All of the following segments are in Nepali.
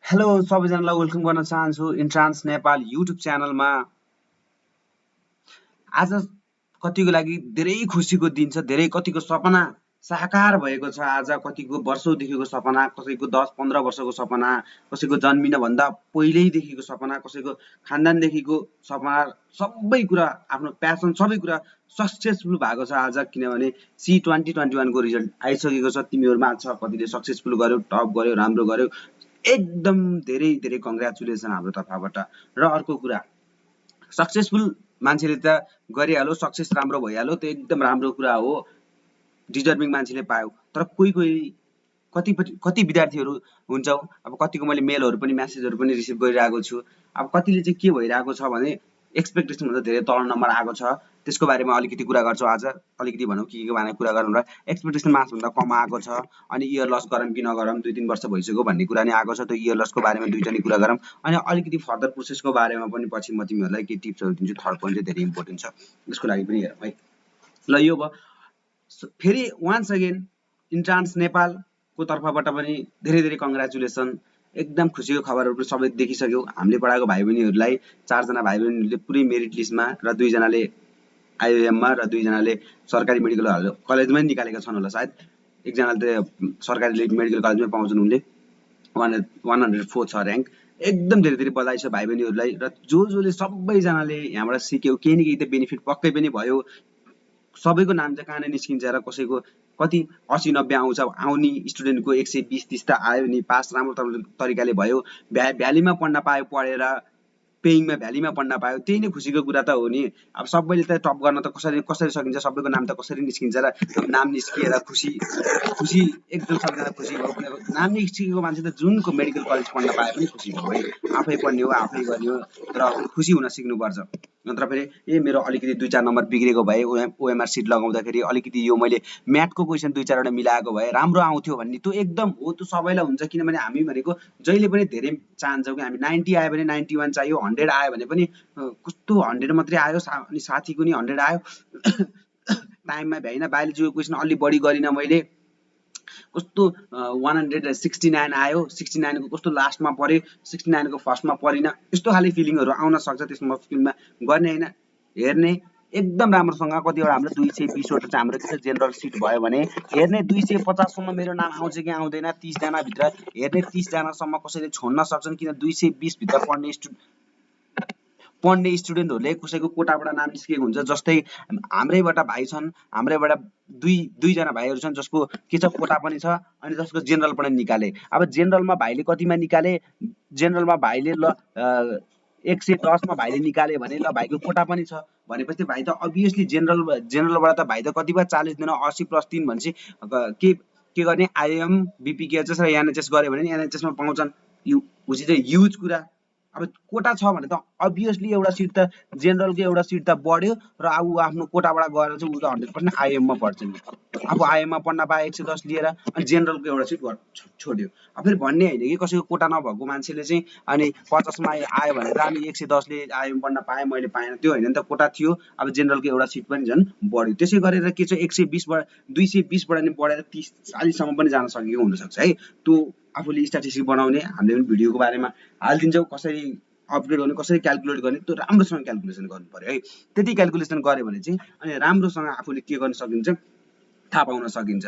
हेलो सबैजनालाई वेलकम गर्न चाहन्छु इन्ट्रान्स नेपाल युट्युब च्यानलमा। आज कतिको लागि धेरै खुसीको दिन छ, धेरै कतिको सपना साकार भएको छ। आज कतिको वर्षौंदेखिको सपना, कसैको 10-15 वर्षको सपना, कसैको जन्मिन भन्दा पहिल्यैदेखिको सपना, कसैको खानदानदेखिको सपना, सबै कुरा आफ्नो प्यासन सबै कुरा सक्सेसफुल भएको छ आज। किनभने C2021 को रिजल्ट आइसकेको छ, तिमीहरूमा छ कतिले सक्सेसफुल गर्यो, टप गर्यो, राम्रो गर्यो, एकदम धेरै धेरै कङ्ग्रेचुलेसन हाम्रो तर्फबाट। र अर्को कुरा, सक्सेसफुल मान्छेले त गरिहाल्यो, सक्सेस राम्रो भइहाल्यो, त्यो एकदम राम्रो कुरा हो, डिजर्भिङ मान्छेले पायो। तर कोही कोही कति विद्यार्थीहरू हुन्छ, अब कतिको मैले मेलहरू पनि म्यासेजहरू पनि रिसिभ गरिरहेको छु। अब कतिले चाहिँ के भइरहेको छ भने एक्सपेक्टेसन भन्दा धेरै तल नम्बर आएको छ, त्यसको बारेमा अलिकति कुरा गर्छौँ आज। अलिकति भनौँ के बारेमा कुरा गरौँ र। एक्सपेक्टेसन मार्क्सभन्दा कम आएको छ अनि इयर लस गरौँ कि नगरौँ, 2-3 वर्ष भइसक्यो भन्ने कुरा नै आएको छ। त्यो इयर लसको बारेमा दुईटा कुरा गरौँ अनि अलिकति फर्दर प्रोसेसको बारेमा पनि पछि म तिमीहरूलाई केही टिप्सहरू दिन्छु। थर्ड पोइन्ट चाहिँ धेरै इम्पोर्टेन्ट छ, यसको लागि पनि हेरौँ है। ल यो भयो। फेरि वान्स अगेन इन्ट्रान्स नेपालको तर्फबाट पनि धेरै धेरै कङ्ग्रेचुलेसन। एकदम खुसीको खबरहरू पनि सबै देखिसक्यौ। हामीले पढाएको भाइ बहिनीहरूलाई 4 जना भाइ बहिनीहरूले पुरै मेरिट लिस्टमा र 2 जनाले आइओएममा र 2 जनाले सरकारी मेडिकल कलेजमै निकालेका छन् होला सायद। एकजनाले त सरकारी मेडिकल कलेजमै पाउँछन्, उनले 104 छ र्याङ्क। एकदम धेरै धेरै बधाई छ भाइ बहिनीहरूलाई। र जसले सबैजनाले यहाँबाट सिक्यो, केही न केही त बेनिफिट पक्कै पनि भयो। सबैको नाम चाहिँ कहाँ नै निस्किन्छ र कसैको कति 80-90 आउँछ, आउने स्टुडेन्टको 120-30 त आयो नि, पास राम्रो तरिकाले भयो। भ्यालीमा पढ्न पायो, पढेर पेइङमा भ्यालीमा पढ्न पायो, त्यही नै खुसीको कुरा त हो नि। अब सबैले त टप गर्न त कसरी सकिन्छ, सबैको नाम त कसरी निस्किन्छ र। नाम निस्किएर खुसी एकदम सबैजना खुसी भयो। किनभने नाम निस्किएको मान्छे त जुनको मेडिकल कलेज पढ्न पाए पनि खुसी भयो है। आफै पढ्ने हो, आफै गर्ने हो, तर खुसी हुन सिक्नुपर्छ। नत्र फेरि मेरो अलिकति 2-4 नम्बर बिग्रेको भए ओएमआर सिट लगाउँदाखेरि अलिकति यो मैले म्याथको क्वेसन 2-4 वटा मिलाएको भए राम्रो आउँथ्यो भन्ने त्यो एकदम हो, त्यो सबैलाई हुन्छ। किनभने हामी भनेको जहिले पनि धेरै चाहन्छौँ कि हामी 90 आयो भने 91 चाहियो, 100 आयो भने पनि कस्तो 100 मात्रै आयो अनि साथीको नि 100 आयो टाइममा भ्याइन। बायोलोजीको क्वेसन अलि बढी गरिनँ मैले, कस्तो 169 आयो, 69 को कस्तो लास्टमा पऱ्यो, 69 को फर्स्टमा परिन, यस्तो खाले फिलिङहरू आउन सक्छ। त्यसमा मुस्किलमा गर्ने होइन, हेर्ने एकदम राम्रोसँग। कतिवटा हाम्रो 220 वटा चाहिँ हाम्रो के छ, जेनरल सिट भयो भने हेर्ने 250 सम्म मेरो नाम आउँछ कि आउँदैन। 30 जना भित्र हेर्ने 30 जनासम्म कसैले छोड्न सक्छन्, किन 220 भित्र पढ्ने स्टुडेन्टहरूले कसैको कोटाबाट नाम निस्केको हुन्छ। जस्तै हाम्रैबाट भाइ छन्, हाम्रैबाट दुई जना भाइहरू छन् जसको के छ, कोटा पनि छ अनि जसको जेनरल पनि निकाले। अब जेनरलमा भाइले कतिमा निकाले, जेनरलमा भाइले ल 110 मा भाइले निकाले भने ल भाइको कोटा पनि छ भनेपछि भाइ त अभियसली जेनरलबाट त भाइ त कतिमा 40 दिन 80 + 3 भनेपछि के गर्ने, आइएम बिपिकेएचएस र एनएचएस गऱ्यो भने एनएचएसमा पाउँछन्। उची चाहिँ ह्युज कुरा। अब कोटा छ भने त अभियसली एउटा सिट त जेनरलको एउटा सिट त बढ्यो र अब ऊ आफ्नो कोटाबाट गएर चाहिँ ऊ त 100% आइएममा पढ्छ नि। अब आइएममा पढ्न पाए 110 लिएर अनि जेनरलको एउटा सिट छोड्यो। अब फेरि भन्ने होइन कि कसैको कोटा नभएको मान्छेले चाहिँ अनि 50 मा आयो भने त अनि 110 ले आइएम पढ्न पाएँ, मैले पाएन, त्यो होइन नि त। कोटा थियो, अब जेनरलको एउटा सिट पनि झन् बढ्यो। त्यसै गरेर के छ, 220 बाट नि बढेर 30-40 सम्म पनि जान सकेको हुनसक्छ है। त्यो आफूले स्ट्याटिस्टिक्स बनाउने, हामीले पनि भिडियोको बारेमा हालिदिन्छौँ, कसरी अपग्रेड गर्ने, कसरी क्यालकुलेट गर्ने, त्यो राम्रोसँग क्यालकुलेसन गर्नु पर्यो है। त्यति क्यालकुलेसन गर्यो भने चाहिँ अनि राम्रोसँग आफूले के गर्न सकिन्छ, थाहा पाउन सकिन्छ।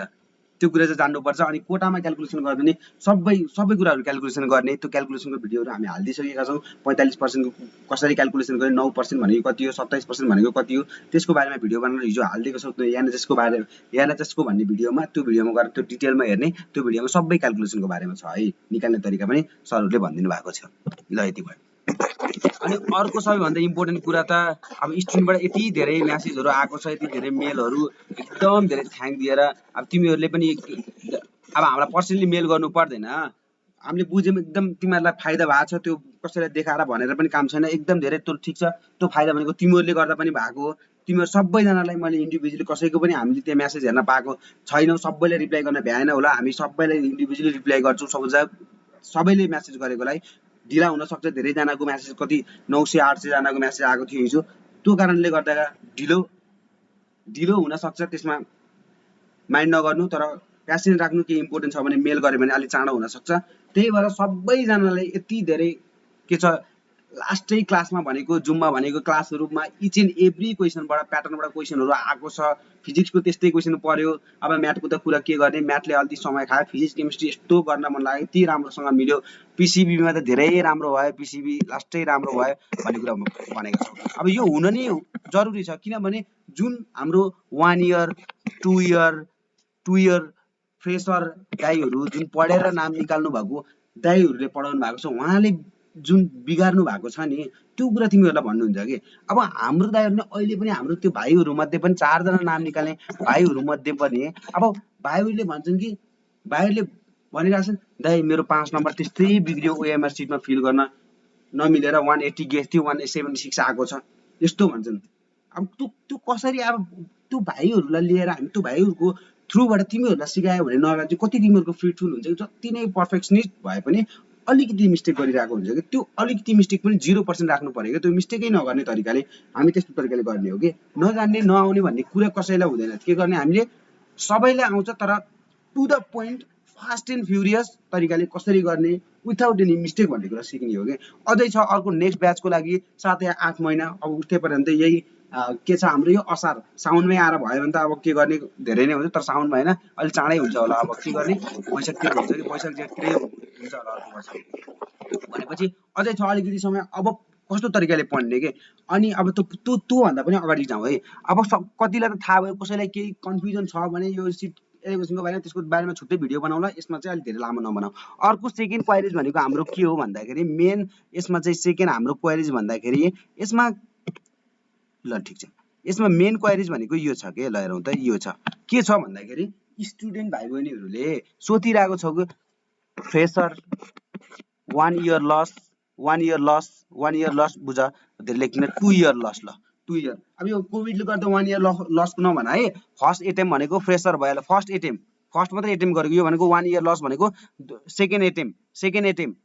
त्यो कुरा चाहिँ जान्नुपर्छ। अनि कोटामा क्यालकुलेसन गर्दा नि सबै कुराहरू क्यालकुलेसन गर्ने, त्यो क्यालकुलेसनको भिडियोहरू हामी हालिदिइसकेका छौँ। 45% को कसरी क्यालकुलेसन गर्ने, 9% भनेको कति हो, 27% भनेको कति हो, त्यसको बारेमा भिडियो बनाएर हिजो हालिदिएको छौँ। त्यो एनएचएसको भन्ने भिडियोमा, त्यो भिडियोमा गएर त्यो डिटेलमा हेर्ने, त्यो भिडियोमा सबै क्यालकुलेसनको बारेमा छ है। निकाल्ने तरिका पनि सरहरूले भनिदिनु भएको छ। ल यति भयो। अनि अर्को सबैभन्दा इम्पोर्टेन्ट कुरा त अब स्टुडेन्टबाट यति धेरै म्यासेजहरू आएको छ, यति धेरै मेलहरू, एकदम धेरै थ्याङ्क दिएर अब तिमीहरूले पनि अब हामीलाई पर्सनली मेल गर्नु पर्दैन, हामीले बुझ्यौँ एकदम तिमीहरूलाई फाइदा भएको छ। त्यो कसैलाई देखाएर भनेर पनि काम छैन, एकदम धेरै त्यो ठिक छ। त्यो फाइदा भनेको तिमीहरूले गर्दा पनि भएको हो। तिमीहरू सबैजनालाई मैले इन्डिभिजुअली कसैको पनि हामीले त्यो म्यासेज हेर्न पाएको छैनौँ, सबैले रिप्लाई गर्न भ्याएन होला। हामी सबैलाई इन्डिभिजुअली रिप्लाई गर्छौँ। सबैले म्यासेज गरेकोलाई ढिला हुनसक्छ। धेरैजनाको म्यासेज कति 900-800 जनाको म्यासेज आएको थियो हिजो, त्यो कारणले गर्दा ढिलो हुनसक्छ। त्यसमा माइन्ड नगर्नु। तर प्यासेन्स राख्नु के इम्पोर्टेन्ट छ भने मेल गर्यो भने अलिक चाँडो हुनसक्छ। त्यही भएर सबैजनालाई यति धेरै के छ लास्टै क्लासमा भनेको जुममा भनेको क्लासहरूमा इच एन्ड एभ्री क्वेसनबाट प्याटर्नबाट क्वेसनहरू आएको छ। फिजिक्सको त्यस्तै क्वेसन पर्यो। अब म्याथको त कुरा के गर्ने, म्याथले अलिक समय खायो। फिजिक्स केमिस्ट्री यस्तो गर्न मन लाग्यो, यति राम्रोसँग मिल्यो। पिसिबीमा त धेरै राम्रो भयो, पिसिबी लास्टै राम्रो भयो भन्ने कुरा भनेको छ। अब यो हुन नै जरुरी छ, किनभने जुन हाम्रो 1 इयर 2 इयर फ्रेसर दाइहरू जुन पढेर नाम निकाल्नु भएको दाइहरूले पढाउनु भएको छ, उहाँले जुन बिगार्नु भएको छ नि त्यो कुरा तिमीहरूलाई भन्नुहुन्छ कि। अब हाम्रो दाइहरूले अहिले पनि हाम्रो त्यो भाइहरूमध्ये पनि 4 जना नाम निकाल्ने भाइहरूमध्ये पनि अब भाइहरूले भन्छन् कि भाइहरूले भनिरहेको छन् दाइ मेरो 5 नम्बर त्यस्तै बिग्रियो, ओएमआर सिटमा फिल गर्न नमिलेर 180 गेस थियो, 176 आएको छ यस्तो भन्छन्। अब त्यो कसरी, अब त्यो भाइहरूलाई लिएर हामी त्यो भाइहरूको थ्रुबाट तिमीहरूलाई सिकायो भने नगएर चाहिँ कति तिमीहरूको फ्रुटफुल हुन्छ कि। जति नै पर्फेक्सनिस्ट भए पनि अलिकति मिस्टेक गरिरहेको हुन्छ कि, त्यो अलिकति मिस्टेक पनि 0% राख्नु पर्यो कि। त्यो मिस्टेकै नगर्ने तरिकाले हामी त्यस्तो तरिकाले गर्ने हो कि। नजान्ने नआउने भन्ने कुरा कसैलाई हुँदैन। के गर्ने, हामीले सबैलाई आउँछ तर to the point fast and furious तरिकाले कसरी गर्ने विथाउट एनी मिस्टेक भन्ने कुरा सिक्ने हो कि। अझै छ अर्को नेक्स्ट ब्याचको लागि 7 या 8 महिना। अब उठ्दै पर्यन्त यही के छ हाम्रो यो असार साउनमै आएर भयो भने त अब के गर्ने धेरै नै हुन्छ, तर साउनमा होइन अलिक चाँडै हुन्छ होला। अब के गर्ने, वैशाखतिर हुन्छ कि वैशाख जेठतिरै हुन्छ होला अर्को वर्ष भनेपछि अझै छ अलिकति समय। अब कस्तो तरिकाले पढ्ने के, अनि अब त्यो भन्दा पनि अगाडि जाउँ है। अब कतिलाई त थाहा भयो, कसैलाई केही कन्फ्युजन छ भने यो सिट एजुकेसनको बारेमा त्यसको बारेमा छुट्टै भिडियो बनाउँला, यसमा चाहिँ अलिक धेरै लामो नबनाऊ। अर्को सेकेन्ड क्वाइरिज भनेको हाम्रो के हो भन्दाखेरि मेन यसमा चाहिँ सेकेन्ड हाम्रो क्वाइरिज भन्दाखेरि यसमा ल ठिक छ, यसमा मेन क्वाइरिज भनेको यो छ के। ल हेरौँ त यो छ के छ भन्दाखेरि स्टुडेन्ट भाइ बहिनीहरूले सोधिरहेको छ कि fresher 1 year loss 1 year loss बुझ, धेरै लेख्दिन 2 इयर लस। ल 2 इयर, अब यो कोभिडले गर्दा 1 इयर लसको नभन है। फर्स्ट एटेम्प भनेको फ्रेसर भयो, फर्स्ट एटेम्प फर्स्ट मात्रै एटेम्प गरेको, यो भनेको 1 इयर लस भनेको सेकेन्ड एटेम्प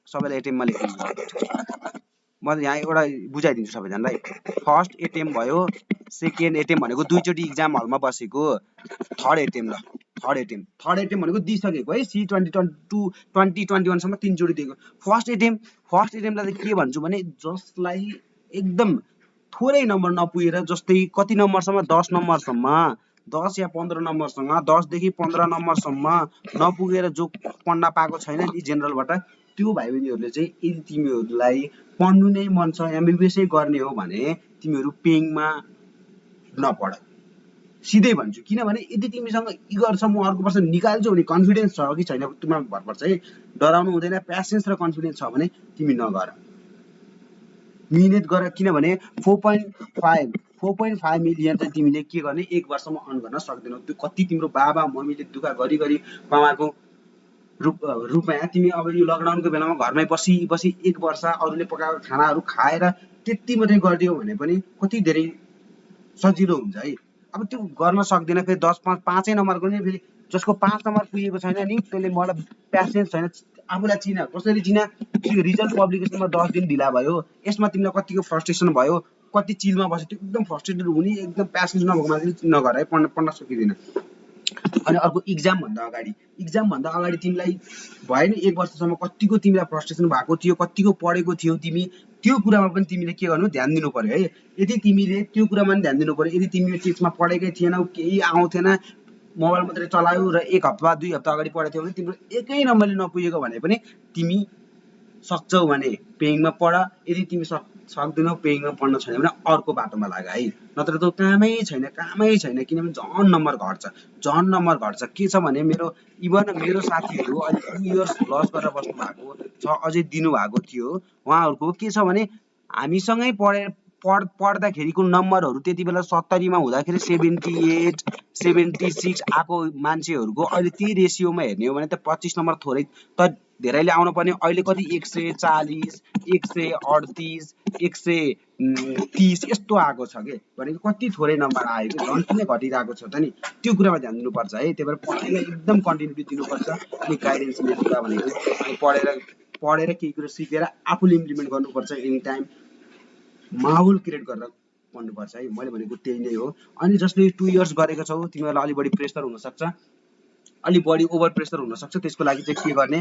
सबैलाई एटेम्पमा लेखिदिन्छु म यहाँ एउटा बुझाइदिन्छु सबैजनालाई। फर्स्ट एटेम्प भयो, सेकेन्ड एटेम्प भनेको दुईचोटि इक्जाम हलमा बसेको, थर्ड एटेम्प। ल थर्ड एटेम्प भनेको दिइसकेको है, सी 2022 2021 सम्म 3 चोटि दिएको। फर्स्ट एटेम्पलाई चाहिँ के भन्छु भने जसलाई एकदम थोरै नम्बर नपुगेर, जस्तै कति नम्बरसम्म 10 नम्बरसम्म 10 या 15 नम्बरसँग 10 देखि 15 नम्बरसम्म नपुगेर जो पढ्न पाएको छैन नि जेनरलबाट, त्यो भाइ बहिनीहरूले चाहिँ यदि तिमीहरूलाई पढ्नु नै मन छ, एमबिबिएसै गर्ने हो भने तिमीहरू पेइङमा नपढ, सिधै भन्छु। किनभने यदि तिमीसँग इगर छ म अर्को वर्ष निकाल्छु भने कन्फिडेन्स छ कि छैन तिमीलाई भर पर्छ है। डराउनु हुँदैन, प्यासेन्स र कन्फिडेन्स छ भने तिमी नगर, मिहिनेत गर। किनभने 4.5 मिलियन चाहिँ तिमीले के गर्ने एक वर्षमा अर्न गर्न सक्दैनौ। त्यो कति तिम्रो बाबा मम्मीले दुःख गरी कमाएको रुपियाँ तिमी अब यो लकडाउनको बेलामा घरमै बसी एक वर्ष अरूले पकाएको खानाहरू खाएर त्यति मात्रै गरिदियो भने पनि कति धेरै सजिलो हुन्छ है। अब त्यो गर्न सक्दैन, फेरि 10-5 नम्बरको नि फेरि जसको 5 नम्बर पुगेको छैन नि त्यसले मलाई प्यासेन्स छैन, आफूलाई चिना कसरी चिना, रिजल्ट पब्लिकेसनमा 10 दिन ढिला भयो, यसमा तिमीलाई कतिको फ्रस्ट्रेसन भयो, कति चिलमा बस्यो, त्यो एकदम फ्रस्ट्रेटेड हुने, एकदम प्यासेन्स नभएको मान्छेले नगर है, पढ्न सकिँदैन। अनि अर्को इक्जाम भन्दा अगाडि तिमीलाई भयो नि एक वर्षसम्म कतिको तिमीलाई फ्रस्ट्रेसन भएको थियो, कतिको पढेको थियो तिमी, त्यो कुरामा पनि तिमीले के गर्नु ध्यान दिनु पर्यो है। यदि तिमीले त्यो कुरामा पनि ध्यान दिनु पर्यो, यदि तिमीले त्यसमा पढेकै थिएनौ, केही आउँथेन, मोबाइल मात्रै चलायो र 1 हप्ता 2 हप्ता अगाडि पढेको थियो भने तिम्रो एकै नम्बरले नपुगेको भने पनि तिमी सक्छौ भने पेइङमा पढ। यदि तिमी सक्दैनौ पेइङमा पढ्न छैन भने अर्को बाटोमा लाग है, नत्र त कामै छैन। किनभने झन् नम्बर घट्छ। के छ भने मेरो साथीहरू अहिले 2 इयर्स लस गरेर बस्नु भएको छ, अझै दिनुभएको थियो। उहाँहरूको के छ भने हामीसँगै पढ्दाखेरिको नम्बरहरू त्यति बेला 70 मा हुँदाखेरि 78 76 आएको मान्छेहरूको अहिले त्यही रेसियोमा हेर्ने हो भने त 25 नम्बर थोरै त धेरैले आउनु पर्ने, अहिले कति 140 138 130 यस्तो आएको छ के, भनेको कति थोरै नम्बर आएको, झन् किन घटिरहेको छ त नि, त्यो कुरामा ध्यान दिनुपर्छ है। त्यही भएर पढाइलाई एकदम कन्टिन्युटी दिनुपर्छ। अनि गाइडेन्स कुरा भनेको पढेर केही कुरो सिकेर आफूले इम्प्लिमेन्ट गर्नुपर्छ, एनी टाइम माहौल क्रिएट गरेर पढ्नुपर्छ है। मैले भनेको त्यही नै हो। अनि जसले 2 इयर्स गरेको छौ तिमीहरूलाई अलि बढी प्रेसर हुनसक्छ, अलि बढी ओभर प्रेसर हुन सक्छ। त्यसको लागि चाहिँ के गर्ने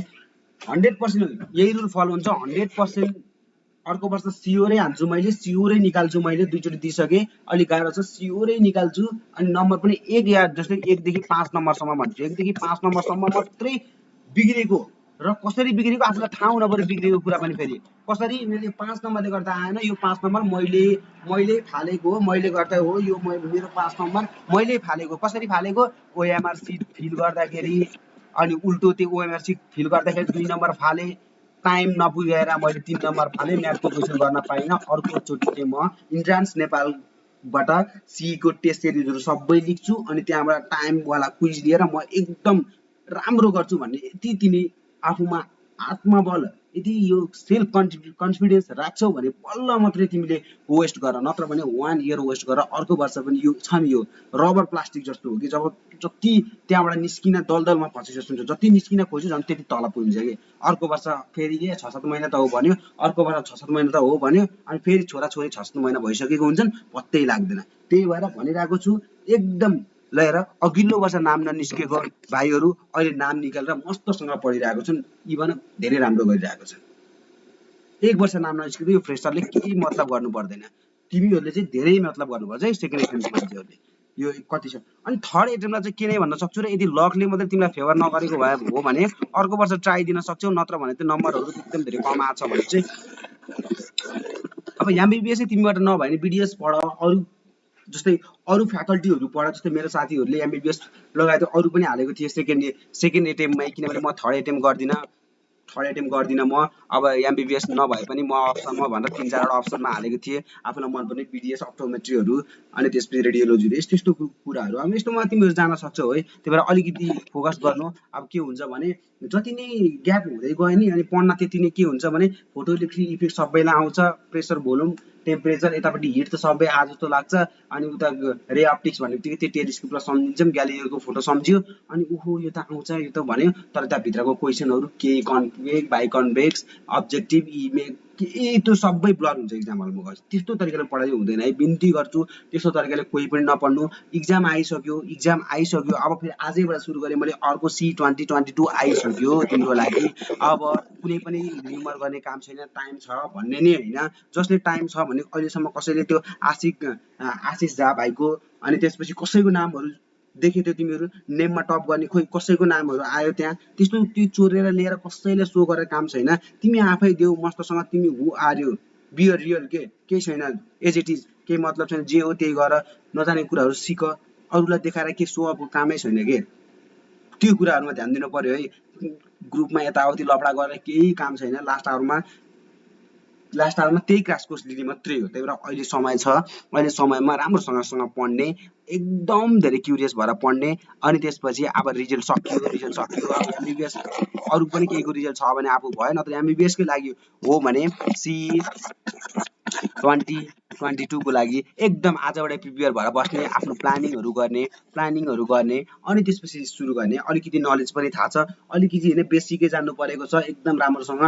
100% यही रुल फलो हुन्छ 100%। अर्को वर्ष सियोरै हान्छु मैले, सियोरै निकाल्छु मैले, दुईचोटि दिइसके अलिक गाह्रो छ, सियोरै निकाल्छु। अनि नम्बर पनि 1 या जस्तै 1 देखि 5 नम्बरसम्म भन्छु, 1 देखि 5 नम्बरसम्म मात्रै बिग्रेको र कसरी बिग्रेको आफूलाई थाहा हुन पर्यो। बिग्रेको कुरा पनि फेरि कसरी मैले 5 नम्बरले गर्दा आएन, यो 5 नम्बर मैले फालेको हो, मैले गर्दा हो, यो मेरो 5 नम्बर मैले फालेको। कसरी फालेको ओएमआर सिट फिल गर्दाखेरि, अनि उल्टो त्यो ओएमआर सिट फिल गर्दाखेरि 2 नम्बर फाले, टाइम नपुगेर मैले 3 नम्बर फालेँ, म्याथको क्वेसन गर्न पाइनँ। अर्कोचोटि चाहिँ म इन्ट्रान्स नेपालबाट सीको टेस्ट सिरिजहरू सबै लेख्छु अनि त्यहाँबाट टाइमवाला क्विज लिएर म एकदम राम्रो गर्छु भन्ने यति तिमी आफूमा आत्मबल, यदि यो सेल्फ कन्फिडेन्स राख्छौ भने बल्ल मात्रै तिमीले वेस्ट गर, नत्र भने 1 इयर वेस्ट गर। अर्को वर्ष पनि यो छ नि, यो रबर प्लास्टिक जस्तो हो कि जब जति त्यहाँबाट निस्किन दलदलमा फँसे जस्तो हुन्छ, जति निस्किन खोज्यो झन् त्यति तल पुगिन्छ कि। अर्को वर्ष फेरि के 6-7 महिना त हो भन्यो, अर्को वर्ष 6-7 महिना त हो भन्यो, अनि फेरि छोराछोरी 6-7 महिना भइसकेको हुन्छन्, पत्तै लाग्दैन। त्यही भएर भनिरहेको छु एकदम लिएर अघिल्लो वर्ष नाम ननिस्केको भाइहरू अहिले नाम निकालेर मस्तसँग पढिरहेको छन्, इभन धेरै राम्रो गरिरहेको छन्। 1 वर्ष नाम ननिस्केको यो फ्रेसरले केही मतलब गर्नु पर्दैन, तिमीहरूले चाहिँ धेरै मतलब गर्नुपर्छ है सेकेन्ड एटेम्पको मान्छेहरूले। यो कति छ अनि थर्ड एटेम्पलाई चाहिँ के नै भन्न सक्छु र यदि लकले मात्रै तिमीलाई फेभर नगरेको भए हो भने अर्को वर्ष ट्राई दिन सक्छौ, नत्र भने त्यो नम्बरहरू एकदम धेरै कम आछ भने चाहिँ अब एमबिबिएस तिमीबाट नभए नि बिडिएस पढ, अरू जस्तै अरू फ्याकल्टीहरू पढ। जस्तै मेरो साथीहरूले एमबिबिएस लगायत अरू पनि हालेको थिए सेकेन्ड एटेम्पमै, किनभने म थर्ड एटेम्प गर्दिनँ म। अब एमबिबिएस नभए पनि म अप्सनमा भनेर 3-4वटा अप्सनमा हालेको थिएँ, आफूलाई मनपर्ने बिडिएस अप्टोमेट्रीहरू अनि त्यसपछि रेडियोलोजीहरू यस्तो यस्तो कुराहरू। अब यस्तोमा तिमीहरू जान सक्छौ है, त्यही भएर अलिकति फोकस गर्नु। अब के हुन्छ भने जति नै ग्याप हुँदै गयो नि अनि पढ्न त्यति नै के हुन्छ भने फोटोइलेक्ट्रिक इफेक्ट सबैलाई आउँछ, प्रेसर भोल्युम टेम्परेचर यतापट्टि हिट त सबै आ जस्तो लाग्छ। अनि उता रे अप्टिक्स भन्ने बित्तिकै त्यो टेलिस्कोपलाई सम्झिन्छौँ, ग्यालिलियोको फोटो सम्झियो अनि ओहो यो त आउँछ यो त भन्यो, तर त्यहाँभित्रको क्वेसनहरू के कन्भेक्स बाइकन्भेक्स अब्जेक्टिभ इमेज के त्यो सबै ब्लर हुन्छ इक्जाम हलमा गएपछि। त्यस्तो तरिकाले पढाइ हुँदैन है, बिन्ती गर्छु त्यस्तो तरिकाले कोही पनि नपढ्नु। इक्जाम आइसक्यो अब फेरि आजैबाट सुरु गरेँ मैले, अर्को C2022 आइसक्यो तिम्रो लागि। अब कुनै पनि रिमर गर्ने काम छैन, टाइम छ भन्ने नै होइन। जसले टाइम छ भने अहिलेसम्म कसैले त्यो आशिष झा भाइको अनि त्यसपछि कसैको नामहरू देख्यो त्यो तिमीहरू नेममा टप गर्ने, खोइ कसैको नामहरू आयो त्यहाँ, त्यस्तो त्यो चोरेर लिएर कसैले सो गरेर काम छैन। तिमी आफै देऊ मस्तसँग, तिमी who are you be a real, केही छैन एज इट इज, केही मतलब छैन, जे हो त्यही गर, नजाने कुराहरू सिक, अरूलाई देखाएर के सो अफको कामै छैन के। त्यो कुराहरूमा ध्यान दिनु पर्यो है, ग्रुपमा यताउति लफडा गरेर केही काम छैन। लास्ट आवरमा त्यही क्रास कोर्स लिने मात्रै हो। त्यही भएर अहिले समय छ, अहिले समयमा राम्रोसँग पढ्ने, एकदम धेरै क्युरियस भएर पढ्ने। अनि त्यसपछि अब रिजल्ट सकियो अब एमबिबिएस अरू पनि केहीको रिजल्ट छ भने आफू भयो, नत्र एमबिबिएसकै लागि हो भने C2022 को लागि एकदम आजबाटै प्रिपेयर भएर बस्ने, आफ्नो प्लानिङहरू गर्ने अनि त्यसपछि सुरु गर्ने। अलिकति नलेज पनि थाहा छ, अलिकति होइन बेसिकै जान्नु परेको छ एकदम राम्रोसँग।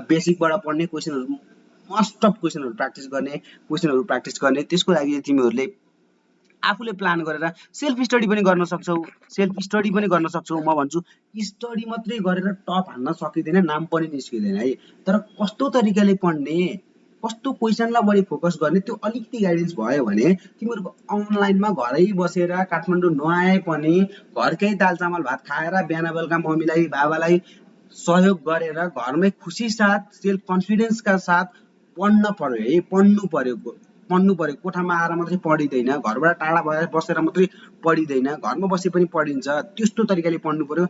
बेसिकबाट पढ्ने, क्वेसनहरू मस्ट अफ क्वेसनहरू प्र्याक्टिस गर्ने। त्यसको लागि तिमीहरूले आफूले प्लान गरेर सेल्फ स्टडी पनि गर्न सक्छौ। म भन्छु स्टडी मात्रै गरेर टप हान्न सकिँदैन, नाम पनि निस्किँदैन है। तर कस्तो तरिकाले पढ्ने, कस्तो क्वेसनलाई बढी फोकस गर्ने, त्यो अलिकति गाइडेन्स भयो भने तिमीहरूको अनलाइनमा घरै बसेर काठमाडौँ नआए पनि घरकै दाल चामल भात खाएर बिहान बेलुका मम्मीलाई बाबालाई सहयोग गरेर घरमै खुसी साथ सेल्फ कन्फिडेन्सका साथ पढ्नु पर्यो। कोठामा आएर मात्रै पढिँदैन, घरबाट टाढा भएर बसेर मात्रै पढिँदैन, घरमा बसे पनि पढिन्छ। त्यस्तो तरिकाले पढ्नु पर्यो।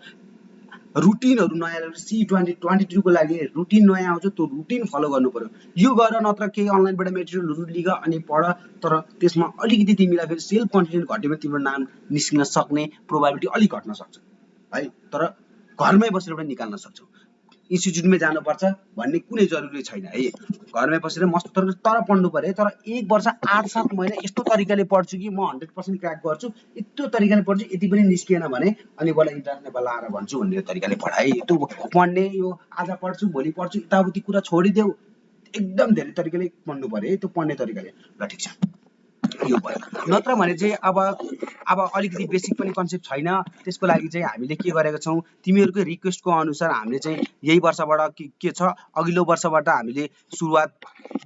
रुटिनहरू नयाँ C2022 को लागि रुटिन नयाँ आउँछ, त्यो रुटिन फलो गर्नु पर्यो। यो गर, नत्र केही अनलाइनबाट मेटेरियलहरू लिग अनि पढ, तर त्यसमा अलिकति तिमीलाई फेरि सेल्फ कन्फिडेन्स घट्यो भने तिम्रो नाम निस्किन सक्ने प्रोबाबिलिटी अलिक घट्न सक्छ है। तर घरमै बसेर पनि निकाल्न सक्छौ। इन्स्टिट्युटमै जानुपर्छ भन्ने कुनै जरुरी छैन है, घरमै बसेर मस्त तर पढ्नु पर्यो। तर 1 वर्ष 8-7 महिना यस्तो तरिकाले पढ्छु कि म 100% क्र्याक गर्छु, यस्तो तरिकाले पढ्छु, यति पनि निस्किएन भने अनि बल्ल इन्ट्रान्स नेपाल आएर भन्छु भन्ने तरिकाले पढाइ। त्यो पढ्ने यो आज पढ्छु भोलि पढ्छु यताउति कुरा छोडिदेऊ, एकदम धेरै तरिकाले पढ्नु पर्यो है, त्यो पढ्ने तरिकाले। ल ठिक छ। यो भयो। नत्र भने चाहिँ अब अलिकति बेसिक पनि कन्सेप्ट छैन, त्यसको लागि चाहिँ हामीले के गरेका छौँ, तिमीहरूकै रिक्वेस्टको अनुसार हामीले चाहिँ यही वर्षबाट के छ, अघिल्लो वर्षबाट हामीले सुरुवात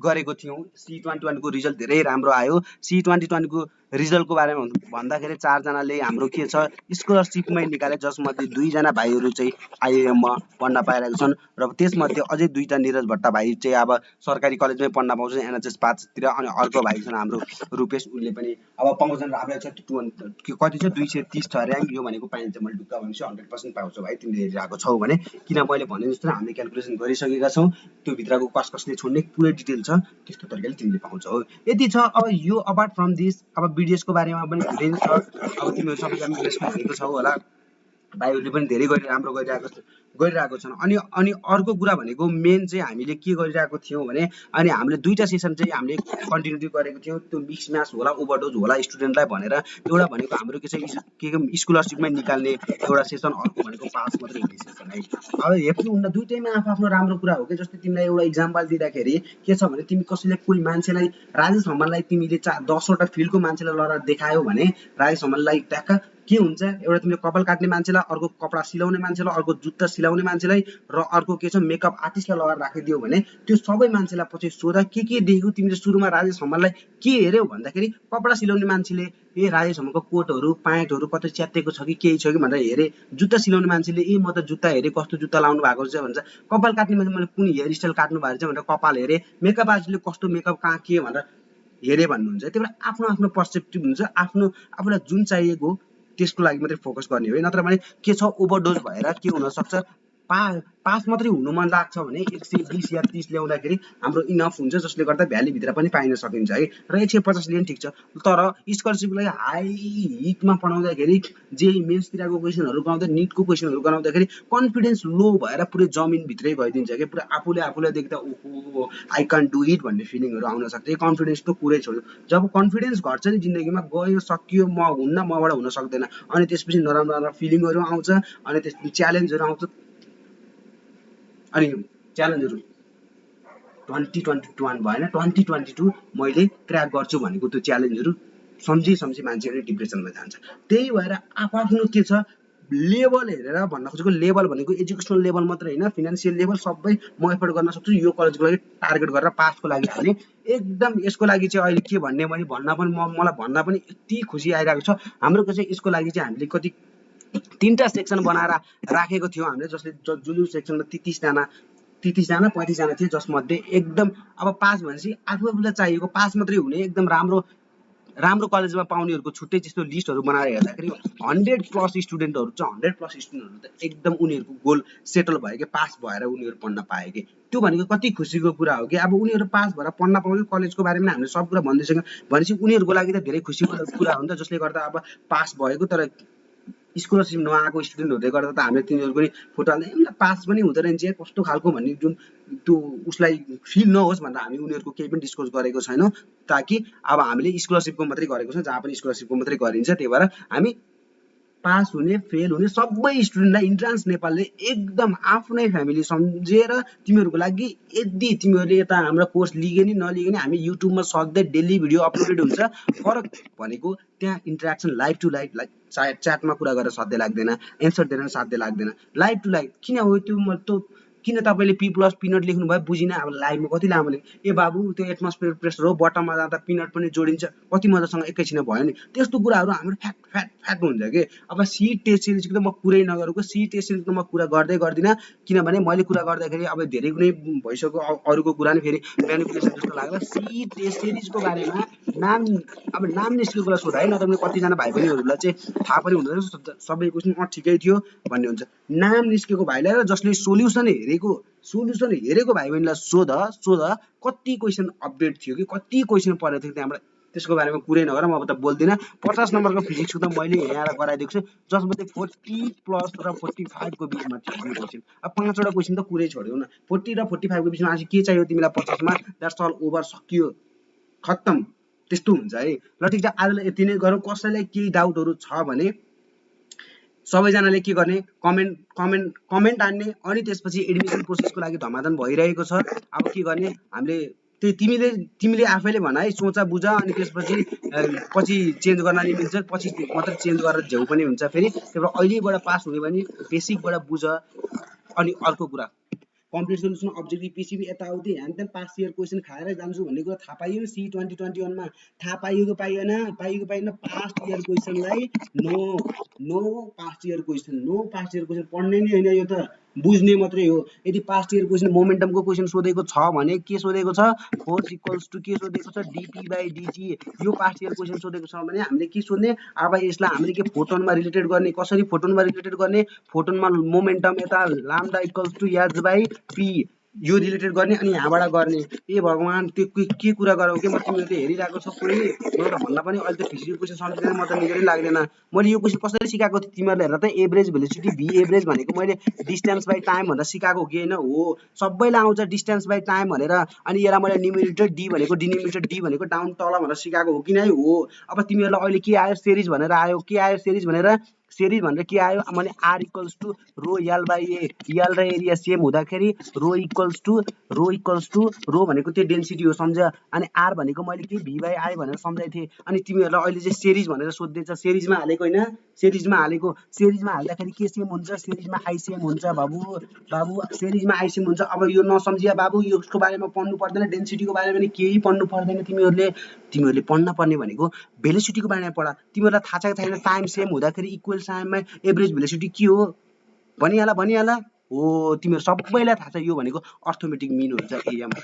गरेको थियौँ। C21को रिजल्ट धेरै राम्रो आयो। C21को रिजल्टको बारेमा भन्दाखेरि 4 जनाले हाम्रो के छ, स्कलरसिपमै निकाले, जसमध्ये 2 जना भाइहरू चाहिँ आइएममा पढ्न पाइरहेका छन् र त्यसमध्ये अझै 2 टा निरज भट्ट भाइ चाहिँ अब सरकारी कलेजमै पढ्न पाउँछ NHS 5 तिर, अनि अर्को भाइ छन् हाम्रो रुपेश, उनले पनि अब पाउँछन्। अब कति छ, 230 छ र्याङ्क। यो भनेको पाइन्छ, मैले ढुक्क भनेपछि 100% पाउँछ भाइ, तिमीले हेरिरहेको छौ भने। किन मैले भने जस्तो हामीले क्यालकुलेसन गरिसकेका छौँ, त्यो भित्रको कसले छोड्ने पुरै डिटेल छ, त्यस्तो तरिकाले तिमीले पाउँछौ। यति छ। अब यो अपार्ट फ्रम दिस, अब BDS को बारेमा पनि धेरै छ। अब तिमीहरू सबैजना इन्भेस्टमेन्ट हेरेको छौ होला, भाइहरूले पनि धेरै राम्रो गरिरहेको छन्। अनि अर्को कुरा भनेको मेन चाहिँ हामीले के गरिरहेको थियौँ भने, अनि हामीले 2टा सेसन चाहिँ हामीले कन्टिन्युटी गरेको थियौँ। त्यो मिक्स म्याच होला, ओभरडोज होला स्टुडेन्टलाई भनेर। एउटा भनेको हाम्रो के छ, स्कलरसिपमै निकाल्ने एउटा सेसन, अर्को भनेको पास मात्रै हुने सेसन है। अब हेर्नु हुन्न, दुइटैमा आफ्नो राम्रो कुरा हो कि। जस्तै तिमीलाई एउटा इक्जाम्पल दिँदाखेरि के छ भने, तिमी कसैले कोही मान्छेलाई, राजेश हमाललाई तिमीले 10वटा फिल्डको मान्छेलाई लडाएर देखायो भने, राजेश हमाललाई ट्याक्क के हुन्छ, एउटा तिमीले कपाल काट्ने मान्छेलाई, अर्को कपडा सिलाउने मान्छेलाई, अर्को जुत्ता सिलाउने मान्छेलाई, र अर्को के छ मेकअप आर्टिस्टलाई लगाएर राखिदियो भने, त्यो सबै मान्छेलाई पछि सोधा के देख्यौ तिमीले। सुरुमा राजेश हमाललाई के हेऱ्यौ भन्दाखेरि, कपडा सिलाउने मान्छेले राजेश हमालको कोटहरू प्यान्टहरू कतै च्यातेको छ कि केही छ कि भनेर हेरे। जुत्ता सिलाउने मान्छेले म त जुत्ता हेरेँ, कस्तो जुत्ता लाउनु भएको छ भन्छ। कपाल काट्ने मान्छे मैले कुन हेयर स्टाइल काट्नु भएको छ भनेर कपाल हेरेँ। मेकअप आर्टिस्टले कस्तो मेकअप कहाँ के भनेर हेरे भन्नुहुन्छ। त्यही भएर आफ्नो पर्सपेक्टिभ हुन्छ, आफूलाई जुन चाहिएको त्यसको लागि मात्रै फोकस गर्ने हो। नत्र भने के छ, ओभरडोज भएर के हुन सक्छ, पास मात्रै हुनु मन लाग्छ भने 120 या 30 ल्याउँदाखेरि हाम्रो इनफ हुन्छ, जसले गर्दा भ्यालीभित्र पनि पाइन सकिन्छ है। र 150 लिने ठिक छ, तर स्कलरसिपलाई हाई हिटमा पढाउँदाखेरि, जेई मेन्सतिरको क्वेसनहरू गराउँदा, निटको क्वेसनहरू गराउँदाखेरि कन्फिडेन्स लो भएर पुरै जमिनभित्रै गइदिन्छ कि, पुरा आफूलाई देख्दा ओहो आई क्यान डु इट भन्ने फिलिङहरू आउन सक्छ। कन्फिडेन्स त कुरै छोड्यो। जब कन्फिडेन्स घट्छ नि जिन्दगीमा, गयो सकियो, म हुन्न, मबाट हुन सक्दैन, अनि त्यसपछि नराम्रो फिलिङहरू आउँछ, अनि त्यसपछि च्यालेन्जहरू आउँछ। अनि च्यालेन्जहरू 2021 भएन, 2022 मैले क्र्याक गर्छु भनेको त्यो च्यालेन्जहरू सम्झी मान्छेहरू डिप्रेसनमा जान्छ। त्यही भएर आफ्नो के छ, लेभल हेरेर भन्न खोजेको, लेभल भनेको एजुकेसनल लेभल मात्रै होइन, फिनान्सियल लेभल सबै म एफोर्ड गर्न सक्छु यो कलेजको लागि टार्गेट गरेर पासको लागि भने एकदम। यसको लागि चाहिँ अहिले के भन्ने, मैले मलाई भन्न पनि यति खुसी आइरहेको छ। हाम्रो चाहिँ यसको लागि चाहिँ हामीले कति 3टा सेक्सन बनाएर राखेको थियौँ हामीले, जसले जुन सेक्सनमा 30 जना 35 जना थिए, जसमध्ये एकदम अब पास भनेपछि आफूलाई चाहिएको पास मात्रै हुने एकदम राम्रो कलेजमा पाउनेहरूको छुट्टै त्यस्तो लिस्टहरू बनाएर हेर्दाखेरि 100+ स्टुडेन्टहरू छ। 100+ स्टुडेन्टहरू त एकदम उनीहरूको गोल सेटल भयो कि, पास भएर उनीहरू पढ्न पाए कि। त्यो भनेको कति खुसीको कुरा हो कि। अब उनीहरू पास भएर पढ्न पाउने, कलेजको बारेमा हामीले सब कुरा भन्दैछौँ भनेपछि उनीहरूको लागि त धेरै खुसीको कुरा हो नि त, जसले गर्दा अब पास भएको तर स्कलरसिप नआएको स्टुडेन्टहरूले गर्दा त हामीले तिनीहरूको पनि फोटो हाल्दै पास पनि हुँदो रहेछ कस्तो खालको भन्ने जुन त्यो उसलाई फिल नहोस् भनेर हामी उनीहरूको केही पनि डिस्कस गरेको छैनौँ, ताकि अब हामीले स्कलरसिपको मात्रै गरेको छौँ, जहाँ पनि स्कलरसिपको मात्रै गरिन्छ। त्यही भएर हामी पास हुने फेल हुने सबै स्टुडेन्टलाई इन्ट्रान्स नेपालले एकदम आफ्नै फ्यामिली सम्झेर तिमीहरूको लागि, यदि तिमीहरूले यता हाम्रो कोर्स लिगे नि नलिगे नि, हामी युट्युबमा सधैँ डेली भिडियो अपलोडेड हुन्छ। फरक भनेको त्यहाँ इन्ट्रेक्सन लाइभ टु लाइभ, च्याटमा कुरा गरेर साध्य लाग्दैन, एन्सर दिएर साध्य लाग्दैन। लाइभ टु लाइभ किन हो त्यो किन तपाईँले P+ पिनट लेख्नुभयो बुझिनँ। अब लाइभमा कति लामो ए बाबु त्यो एटमोस्फियर प्रेसर हो, बटममा जाँदा पिनट पनि जोडिन्छ, कति मजासँग एकैछिन भयो नि। त्यस्तो कुराहरू हाम्रो फ्याट हुन्छ कि। अब सी टेस्ट सिरिजको त म कुरै नगरेको, सी टेस्ट सिरिजको म कुरा गर्दै गर्दिनँ, किनभने मैले कुरा गर्दाखेरि अब धेरै कुनै भइसक्यो, अरूको कुरा नि फेरि म्यानिपुलेसन जस्तो लाग्ला। सी टेस्ट सिरिजको बारेमा नाम निस्केको कुरा सोध है, नत्र कतिजना भाइ बहिनीहरूलाई चाहिँ थाहा पनि हुँदैन, सबै क्वेसन ठिकै थियो भन्ने हुन्छ। नाम निस्केको भाइलाई र जसले सोल्युसन हेरेको भाइ बहिनीलाई सोध कति क्वेसन अपडेट थियो कि, कति क्वेसन परेको थियो त्यहाँबाट। त्यसको बारेमा कुरै नगर, म अब त बोल्दिनँ। 50 नम्बरको फिजिक्सको त मैले यहाँ गराइदिएको छु, जसमध्ये 40+ र 45 को बिचमा थियो क्वेसन। अब 5वटा क्वेसन त कुरै छोड्यौ न, 40 र 45 को बिचमा आज के चाहियो तिमीलाई 50 मा, द्याट्स अल ओभर, सकियो, खत्तम। त्यस्तो हुन्छ है। ल ठिक छ, आजलाई यति नै गरौँ। कसैलाई केही डाउटहरू छ भने सबैजनाले के गर्ने, कमेन्ट हान्ने, अनि त्यसपछि एडमिसन प्रोसेसको लागि धमाधम भइरहेको छ। अब के गर्ने, हामीले त्यही तिमीले आफैले भन है, सोच बुझ, अनि त्यसपछि पछि चेन्ज गर्न नि मिल्छ, पछि मात्र चेन्ज गरेर झ्याउ पनि हुन्छ फेरि। त्यही भएर अहिलेबाट पास हुने भने बेसिकबाट बुझ। अनि अर्को कुरा, कम्प्लिट सोल्युसन, अब्जेक्टिभ, पिसिबी, यताउति ह्यान त्यान पास्ट इयर क्वेसन खाएर जान्छु भन्ने कुरा थाहा पाइयो सी 2021 मा। थाहा पाइयो कि पाइएन पास्ट इयर क्वेसनलाई नो पास्ट इयर क्वेसन पढ्ने नै होइन, यो त बुझ्ने मात्रै हो। यदि पास्ट इयर क्वेसन मोमेन्टमको क्वेसन सोधेको छ भने के सोधेको छ, फोर्स इक्वल्स टु के सोधेको छ, डिपी बाई डिटी। यो पास्ट इयर क्वेसन सोधेको छ भने हामीले के सोध्ने, अब यसलाई हामीले के फोटोनमा रिलेटेड गर्ने। कसरी फोटोनमा रिलेटेड गर्ने, फोटोनमा मोमेन्टम यता lambda equals to h by p, यो रिलेटेड गर्ने अनि यहाँबाट गर्ने। ए भगवान्, त्यो के कुरा गरौँ कि म तिमीहरूले हेरिरहेको छ कोही, मलाई त भन्न पनि अहिले त फिजिकल क्वेसन सम्झिँदैन, म त निकै लाग्दैन। मैले यो क्वेसन कसरी सिकाएको थिएँ तिमीहरूले हेर त, एभरेज भेलोसिटी भी एभरेज भनेको मैले डिस्टेन्स बाई टाइम भनेर सिकाएको कि होइन? हो, सबैलाई आउँछ डिस्टेन्स बाई टाइम भनेर। अनि यसलाई मैले न्युमेरिटर डी भनेको डिनोमिनेटर डी भनेको डाउन तल भनेर सिकाएको हो कि नै? हो। अब तिमीहरूलाई अहिले के आयो, सिरिज भनेर आयो। के आयो सिरिज भनेर के आयो भने R equals to rho L by A, L र एरिया सेम हुँदाखेरि रो इक्वल्स टु रो भनेको त्यो डेन्सिटी हो, सम्झ? अनि आर भनेको मैले के भी बाई आई भनेर सम्झाएको थिएँ। अनि तिमीहरूलाई अहिले चाहिँ सिरिज भनेर सोध्दैछ, सिरिजमा हालेको होइन, सिरिजमा हाल्दाखेरि के सेम हुन्छ, सिरिजमा आई सेम हुन्छ बाबु, सिरिजमा आई सेम हुन्छ। अब यो नसम्झिया बाबु, यसको बारेमा पढ्नु पर्दैन, डेन्सिटीको बारेमा पनि केही पढ्नु पर्दैन। तिमीहरूले पढ्न पर्ने भनेको भेलोसिटीको बारेमा पढ। तिमीहरूलाई थाहा छ कि छैन, टाइम सेम हुँदाखेरि इक्वल टाइममा एभरेज भेलोसिटी के हो, भनिहाल। हो, तिमीहरू सबैलाई थाहा छ, यो भनेको अर्थोमेटिक मिन हुन्छ एरियामा।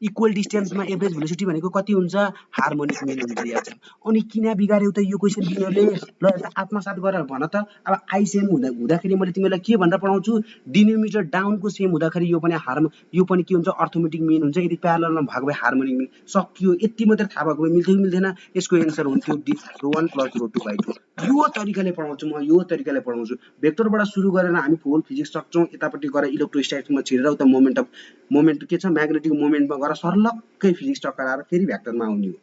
इक्वल डिस्टेन्समा एभरेज भेलोसिटी भनेको कति हुन्छ, हार्मोनिक मिन हुन्छ याद। अनि किन बिगार्यौ त यो क्वेसन तिमीहरूले? ल त आत्मसात गरेर भन त। अब आई सेम हुँदाखेरि मैले तिमीहरूलाई के भनेर पढाउँछु, डिनोमिनेटर डाउनको सेम हुँदाखेरि यो पनि के हुन्छ, अर्थोमेटिक मिन हुन्छ। यदि प्यारललमा भएको भए हार्मोनिक मिन। सक्यो, यति मात्रै थाहा भएको भए मिल्थ्यो कि मिल्थेन? यसको एन्सर हुन्थ्यो रो 1 प्लस रो 2 बाई 2। यो तरिकाले पढाउँछु भेक्टरबाट सुरु गरेर हामी फुल फिजिक्स सक्छौँ, यतापट्टि गएर इलेक्ट्रोस्ट्याटिक्समा छिरेर उता मोमेन्ट के छ, म्याग्नेटिक मोमेन्टमा गएर सर्लक्कै फिजिक्स टक्राएर फेरि भेक्टरमा आउने हो।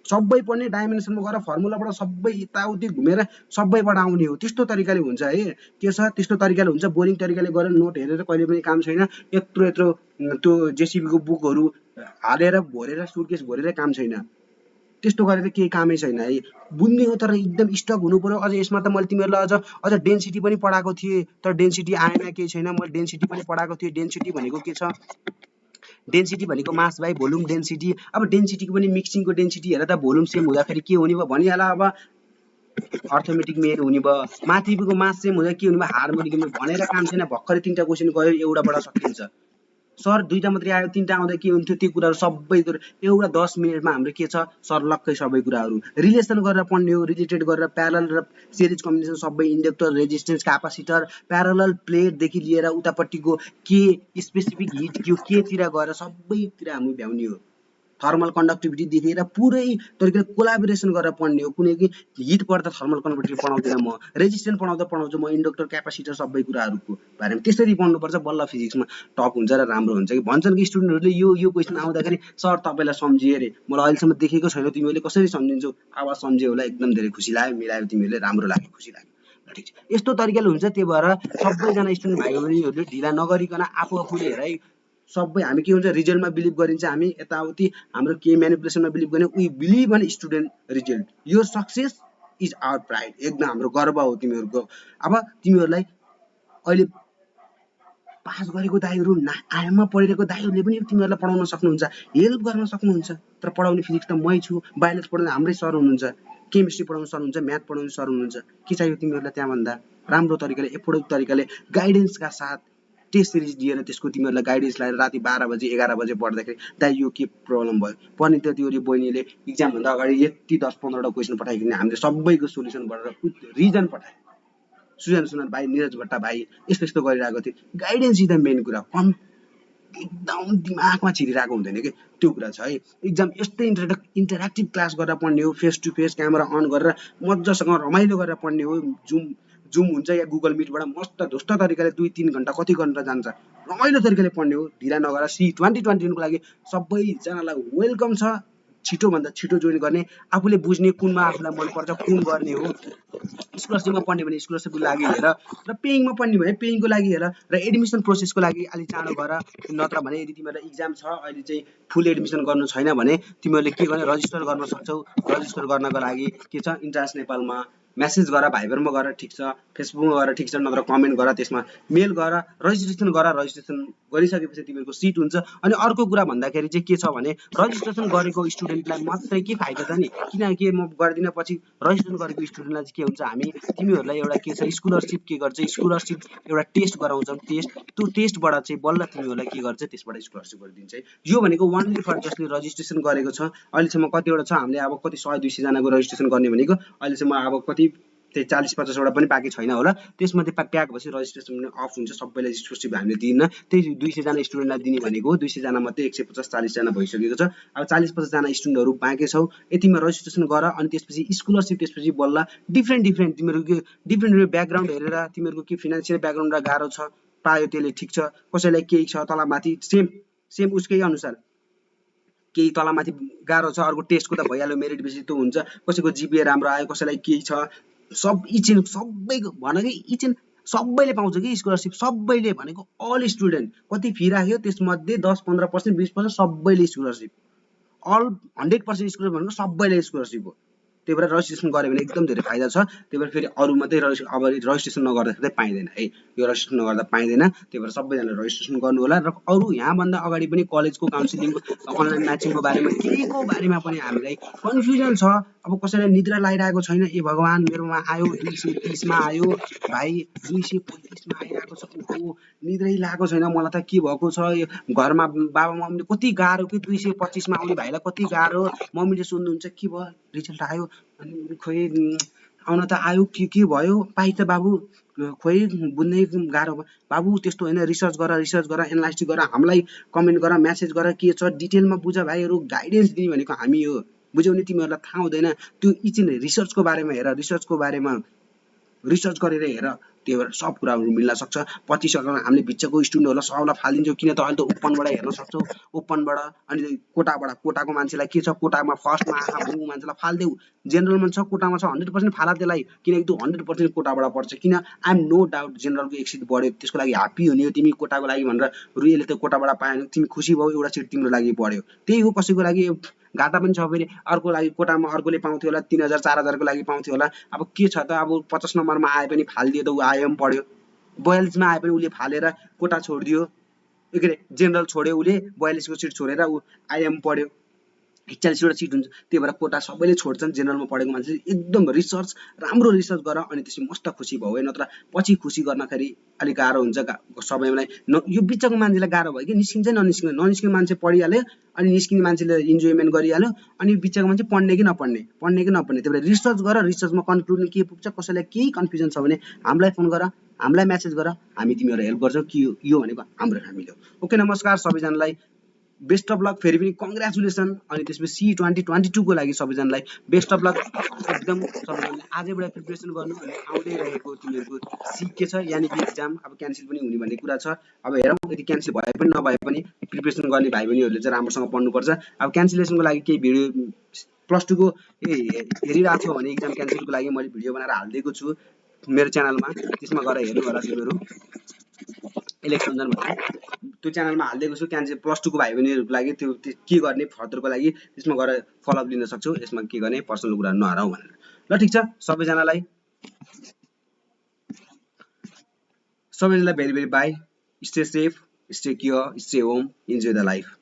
सबै पढ्ने, डाइमेन्सनमा गएर फर्मुलाबाट सबै यताउति घुमेर सबैबाट आउने हो। त्यस्तो तरिकाले हुन्छ है, के छ, त्यस्तो तरिकाले हुन्छ। बोरिङ तरिकाले गरेर नोट हेरेर कहिले पनि काम छैन। यत्रो त्यो जेसिबीको बुकहरू हालेर भरेर सुर्केस भरेर काम छैन। त्यस्तो गरेर केही कामै छैन है। बुझ्ने हो तर एकदम स्टक हुनु पर्यो। अझ यसमा त मैले तिमीहरूलाई अझ डेन्सिटी पनि पढाएको थिएँ, तर डेन्सिटी आएन, केही छैन। मैले डेन्सिटी पनि पढाएको थिएँ। डेन्सिटी भनेको के छ, डेन्सिटी भनेको मास बाई भोल्युम डेन्सिटी। अब डेन्सिटीको पनि मिक्सिङको डेन्सिटी हेर त, भोल्युम सेम हुँदाखेरि के हुने भयो भनिहाल। अब अर्थोमेटिक मेन हुने भयो। माथिको मास सेम हुँदा के हुने भयो, हार्मोनिक मेन। भनेर काम छैन, भर्खरै 3टा क्वेसन गयो, एउटाबाट सकिन्छ। सर 2टा मात्रै आयो, 3टा आउँदा के हुन्थ्यो, त्यो कुराहरू सबै एउटा 10 मिनटमा हाम्रो के छ, सर्लक्कै सबै कुराहरू रिलेसन गरेर पढ्ने हो। रिलेटेड गरेर प्यारलल र सिरिज कम्बिनेसन सबै, इन्डक्टर, रेजिस्टेन्स, क्यापासिटर, प्यारलल प्लेटदेखि लिएर उतापट्टिको के स्पेसिफिक हिट केतिर गएर सबैतिर हामी भ्याउने हो। थर्मल कन्डक्टिभिटी देखेर पुरै तरिकाले कोलाबोरेसन गरेर पढ्ने हो। कुनै कि हिट पर्दा थर्मल कन्डक्टिभिटी पढाउँदैन म, रेजिस्टेन्स पढाउँछु म, इन्डक्टर, क्यापासिटर सबै कुराहरूको बारेमा त्यसरी पढ्नुपर्छ। बल्ल फिजिक्समा टप हुन्छ र राम्रो हुन्छ। कि भन्छन् कि स्टुडेन्टहरूले यो क्वेसन आउँदाखेरि सर तपाईँलाई सम्झिए अरे, मलाई अहिलेसम्म देखेको छैन, तिमीहरूले कसरी सम्झिन्छौ? आवाज सम्झियो होला, एकदम धेरै खुसी लाग्यो, मिलायो तिमीहरूले, राम्रो लाग्यो, खुसी लाग्यो। ठिक छ, यस्तो तरिकाले हुन्छ। त्यही भएर सबैजना स्टुडेन्ट भाइ बहिनीहरूले ढिला नगरिकन आफूले हेर है। सबै हामी के हुन्छ, रिजल्टमा बिलिभ गरिन्छ हामी, यताउति हाम्रो के म्यानिपुलेसनमा बिलिभ गर्ने। We believe in student result, your success is our pride. एकदम हाम्रो गर्व हो तिमीहरूको। अब तिमीहरूलाई अहिले पास गरेको दाइहरू, आइएममा पढिरहेको दाइहरूले पनि तिमीहरूलाई पढाउन सक्नुहुन्छ, हेल्प गर्न सक्नुहुन्छ। तर पढाउने फिजिक्स त मै छु, बायोलोजी पढाउने हाम्रै सर हुनुहुन्छ, केमिस्ट्री पढाउने सर हुनुहुन्छ, म्याथ पढाउने सर हुनुहुन्छ। के चाहियो तिमीहरूलाई त्यहाँभन्दा? राम्रो तरिकाले, एफोर्डेबल तरिकाले, गाइडेन्सका साथ टेस्ट सिरिज दिएर त्यसको तिमीहरूलाई गाइडेन्स लगाएर राति 12 बजे 11 बजे पढ्दाखेरि दाइ यो के प्रब्लम भयो, पर्ने त त्यो बहिनीले इक्जामभन्दा अगाडि यति 10-15वटा क्वेसन पठाइकन हामीले सबैको सोल्युसन गरेर रिजन पठाए। सुजन भाइ, निरज भट्टा भाइ यस्तो गरिरहेको थियो। गाइडेन्स इज द मेन कुरा। एकदम दिमागमा छिरिरहेको हुँदैन कि, त्यो कुरा छ है। एक्जाम यस्तै इन्टरेक्टिभ क्लास गरेर पढ्ने हो, face to face camera on गरेर मजासँग रमाइलो गरेर पढ्ने हो। जुम हुन्छ या गुगल मिटबाट मस्त ध्वस्त तरिकाले 2-3 घन्टा कति घन्टा जान्छ, रमाइलो तरिकाले पढ्ने हो। ढिला नगरेर सी 2021 को लागि सबैजनालाई वेलकम छ। छिटोभन्दा छिटो जोइन गर्ने, आफूले बुझ्ने कुनमा आफूलाई मनपर्छ कुन गर्ने हो। स्कलरसिपमा पढ्ने भने स्कलरसिपको लागि हेर, र पेइङमा पढ्ने भने पेइङको लागि हेर, र एडमिसन प्रोसेसको लागि अलिक चाँडो गर। नत्र भने यदि तिमीहरूलाई इक्जाम छ अहिले चाहिँ फुल एडमिसन गर्नु छैन भने तिमीहरूले के गर्ने, रजिस्टर गर्न सक्छौ। रजिस्टर गर्नको लागि के छ, इन्ट्रान्स नेपालमा मेसेज गर, भाइबरमा गर, ठिक छ, फेसबुकमा गर, ठिक छ, नत्र कमेन्ट गर, त्यसमा मेल गर, रजिस्ट्रेसन गर। रजिस्ट्रेसन गरिसकेपछि तिमीहरूको सिट हुन्छ। अनि अर्को कुरा भन्दाखेरि चाहिँ के छ भने रजिस्ट्रेसन गरेको स्टुडेन्टलाई मात्रै के फाइदा छ नि, किनकि म गर्दिनँ पछि, रजिस्ट्रेसन गरेको स्टुडेन्टलाई चाहिँ के हुन्छ, हामी तिमीहरूलाई एउटा के छ स्कलरसिप के गर्छ, स्कलरसिप एउटा टेस्ट गराउँछौँ, टेस्ट, त्यो टेस्टबाट चाहिँ बल्ल तिमीहरूलाई के गर्छ, त्यसबाट स्कलरसिप गरिदिन्छ। यो भनेको वानली फर जसले रजिस्ट्रेसन गरेको छ। अहिलेसम्म कतिवटा छ, हामीले अब कति 100-200 जनाको रजिस्ट्रेसन गर्ने भनेको, अहिलेसम्म अब कति त्यही 40-50 वटा पनि बाँकी छैन होला। त्यसमध्ये प्याक भएपछि रजिस्ट्रेसन पनि अफ हुन्छ, सबैलाई स्कलरसिप हामीले दिन्न। त्यही 200 जना स्टुडेन्टलाई दिने भनेको 200 जना मध्ये 150-40 जना भइसकेको छ। अब 40-50 जना स्टुडेन्टहरू बाँकी छौ, यतिमा रजिस्ट्रेसन गर। अनि त्यसपछि स्कलरसिप, त्यसपछि बल्ल डिफ्रेन्ट तिमीहरूको के डिफ्रेन्ट ब्याकग्राउन्ड हेरेर तिमीहरूको के फिनान्सियल ब्याकग्राउन्ड गाह्रो छ पायो त्यसले, ठिक छ, कसैलाई केही छ तलमाथि, सेम उसकै अनुसार केही तलमाथि गाह्रो छ, अर्को टेस्टको त भइहाल्यो, मेरिट बेसिस त हुन्छ। कसैको जिपिए राम्रो आयो, कसैलाई केही छ, सब सबैको भनेको सबैले पाउँछ कि स्कलरसिप, सबैले भनेको अल स्टुडेन्ट। कति फी राख्यो त्यसमध्ये 10-15%, 20% सबैले स्कलरसिप, अल 100% स्कलरसिप भनेको सबैले स्कलरसिप हो। त्यही भएर रजिस्ट्रेसन गऱ्यो भने एकदम धेरै फाइदा छ। त्यही भएर फेरि अरू मात्रै अब रजिस्ट्रेसन नगर्दाखेरि पाइँदैन है, यो रजिस्ट्रेसन नगर्दा पाइँदैन। त्यही भएर सबैजनाले रजिस्ट्रेसन गर्नु होला। र अरू यहाँभन्दा अगाडि पनि कलेजको काउन्सिलिङको, अनलाइन म्याचिङको बारेमा, केहीको बारेमा पनि हामीलाई कन्फ्युजन छ। अब कसैलाई निद्रा लागिरहेको छैन, ए भगवान् मेरोमा आयो 230मा आयो भाइ, 235मा आइरहेको छ, ओहो निद्रै लागेको छैन, मलाई त के भएको छ, घरमा बाबा मम्मीले कति गाह्रो कि 225मा आउने भाइलाई कति गाह्रो, मम्मीले सोध्नुहुन्छ के भयो, रिजल्ट आयो, अनि खोइ आउन त आयो, के भयो पाइ त बाबु, खोइ बुझ्नै गाह्रो भयो बाबु, त्यस्तो होइन, रिसर्च गर, एनालाइसिस गर, हामीलाई कमेन्ट गर, म्यासेज गर, के छ डिटेलमा बुझ भाइहरू। गाइडेन्स दिने भनेको हामी हो, बुझ्यौ नि, तिमीहरूलाई थाहा हुँदैन। त्यो इचिन रिसर्चको बारेमा हेर, रिसर्चको बारेमा रिसर्च गरेर हेर, त्यही भएर सब कुराहरू मिल्न सक्छ। 25 हामीले भित्रको स्टुडेन्टहरूलाई सबलाई फालिदिन्छौँ, किन त अहिले त ओपनबाट हेर्न सक्छौँ, ओपनबाट। अनि कोटाको मान्छेलाई के छ, कोटामा फर्स्टमा आँखा बुङ मान्छेलाई फालिदेऊ, जेनरलमा छ, कोटामा छ, 100% फाला त्यसलाई, किनकि त्यो 100% कोटाबाट पर्छ। किन, आइ एम नो डाउट जेनरलको एक सिट बढ्यो, त्यसको लागि ह्याप्पी हुने हो तिमी, कोटाको लागि भनेर रुईले त कोटाबाट पाएन, तिमी खुसी भयो, एउटा सिट तिम्रो लागि बढ्यो। त्यही हो, कसैको लागि घाटा पनि छ, फेरि अर्को लागि कोटामा अर्कोले पाउँथ्यो होला 3000-4000 को लागि पाउँथ्यो होला। अब के छ त, अब 50 नम्बरमा आए पनि फालिदियो त ऊ आइएम पढ्यो, 42मा आए पनि उसले फालेर कोटा छोडिदियो, के अरे जेनरल छोड्यो, उसले 42 को सिट छोडेर ऊ आइएम पढ्यो, 41वटा सिट हुन्छ। त्यही भएर कोटा सबैले छोड्छन्, जेनरलमा पढेको मान्छेले एकदम रिसर्च, राम्रो रिसर्च गर, अनि त्यसपछि मस्त खुसी भयो। नत्र पछि खुसी गर्नखेरि अलिक गाह्रो हुन्छ सबैलाई। यो बिचको मान्छेलाई गाह्रो भयो कि निस्किन्छ ननिस्किने मान्छे पढिहाल्यो, अनि निस्किने मान्छेले इन्जोयमेन्ट गरिहाल्यो, अनि बिचको मान्छे पढ्ने कि नपढ्ने। त्यही भएर रिसर्च गर, रिसर्चमा कन्क्लुजन के पुग्छ, कसैलाई केही कन्फ्युजन छ भने हामीलाई फोन गर, हामीलाई म्यासेज गर, हामी तिमीहरूलाई हेल्प गर्छौँ कि यो भनेको हाम्रो फ्यामिली हो। ओके, नमस्कार सबैजनालाई, बेस्ट अफ लक, फेरि पनि कङ्ग्रेचुलेसन। अनि त्यसपछि C2022 को लागि सबैजनालाई बेस्ट अफ लक। एकदम सबैजनाले आजैबाट प्रिपरेसन गर्नु, अनि आउँदै रहेको तिमीहरूको के छ, यानि कि इक्जाम अब क्यान्सल पनि हुने भन्ने कुरा छ। अब हेरौँ, यदि क्यान्सल भए पनि नभए पनि प्रिपरेसन गर्ने भाइ बहिनीहरूले चाहिँ राम्रोसँग पढ्नुपर्छ। अब क्यान्सलेसनको लागि केही भिडियो +2 को हेरिरहेको छौ भने इक्जाम क्यान्सलको लागि मैले भिडियो बनाएर हालिदिएको छु मेरो च्यानलमा, त्यसमा गएर हेर्नु होला तिमीहरू, इलेक्सन भनेर त्यो च्यानलमा हालिदिएको छु। क्यान्सल +2 को भाइ बहिनीहरूको लागि त्यो के गर्ने फर्दरको लागि त्यसमा गएर फलोअप लिन सक्छौ, यसमा के गर्ने पर्सनल कुरा नहराउ भनेर। ल ठिक छ, सबैजनालाई very very by, stay safe, stay cure, stay home, enjoy the life.